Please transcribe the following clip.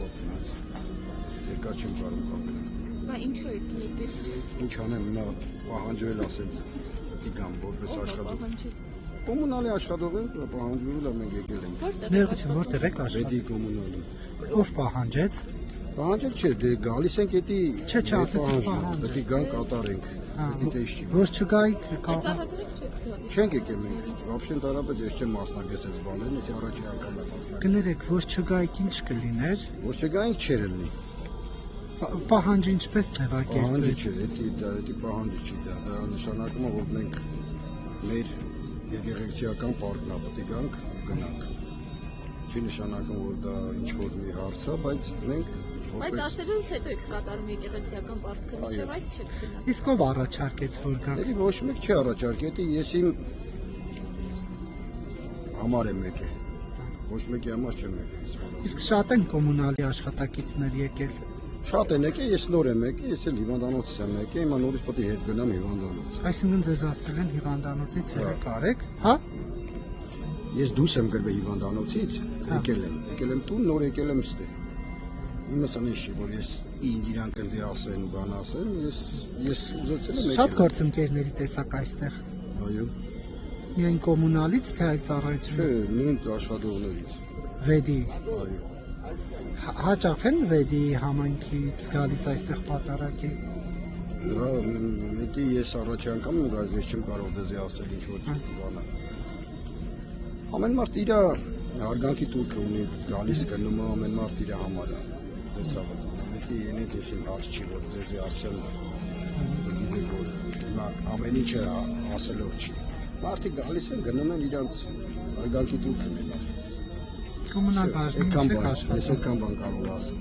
կապված եմ այս։ Երկար չեմ կարող կապել։ Բա ինչու եք եկել։ Ինչ անեմ, հիմա պահանջվել ասենց պիտի գամ որպես աշխատող։ Պահանջել։ Կոմունալի աշխատող եմ, պահանջվել եմ մենք եկել ենք։ Ներողություն, որտեղ եք Վեդի աշխատում։ կոմունալում։ Ով պահանջեց։ Պահանջել չէ, դե գալիս ենք էդի Չէ, ասեցիք պահանջ։ Պետք գան կատարենք։ Էդի դες չի։ Որ չգայիք Այդ կարող։ առանձնիկ չեք գալիս։ Չենք եկել մենք։ Вообще տարապետ ես չեմ մասնակցել այս բաներին, ես առաջին անգամ եմ մասնակցել։ Կներեք, որ չգայիք ինչ կլիներ։ Որ չգայինք չէր լինի։ Պահանջը ինչպես Պահանջը ձևակերպել։ չէ, էդի պահանջը չի դա նշանակում է, որ մենք մեր եկեղեցիական պարկն է, պետք է գանք գնանք։ Չի նշանակում, որ դա ինչ-որ մի հարց է, բայց մենք Բայց ասելուց հետո եք կատարում եկեղեցիական պարտքը, մինչև այդ չեք գնա։ Իսկ ով առաջարկեց որ գաք։ Էդի ոչ մեկ չի առաջարկել, էդի ես իմ համար եմ եկել։ Ոչ մեկի համար չեմ եկել։ Իսկ շատ են կոմունալի աշխատակիցներ եկել։ Շատ են եկել, ես նոր եմ եկել, ես էլ հիվանդանոցից եմ եկել, հիմա նորից պետք է հետ գնամ հիվանդանոց։ Այսինքն ձեզ ասել են հիվանդանոցից ելեք արեք, հա։ Ես դուրս եմ գրվել հիվանդանոցից, եկել եմ տուն, նոր եկել եմ ստե։ Իմս անես չի, որ ես իրանք ընձի ասեն, բան ասեն, ես ուզեցել եմ եկել։ Շատ գործընկերների տեսակ այստեղ։ Այո։ Միայն կոմունալից թե այլ Չէ, ծառայություններ։ նույն աշխատողներից։ Վեդի։ Այո։ Հաճախ են Վեդի համայնքից գալիս այստեղ պատարագի։ Դա էդի ես առաջի անգամ եմ գալիս, ես չեմ կարող ձեզ ասել ինչ որ բանը։ Ամեն մարդ իր հարգանքի турքը ունի, գալիս գնում է ամեն մարդ իր համար է։ Ձեզ հավատում եմ, էդի ինձ ես իմ հարց չի, որ ձեզ ասեմ, գիտեք որ հիմա ամեն ինչը ասելով չի։ Մարդիկ գալիս են, գնում են իրանց հարգանքի турքը ունենալ։ Կոմունալ բաժնում չեք աշխատում։ Ես այդքան բան կարող ասեմ։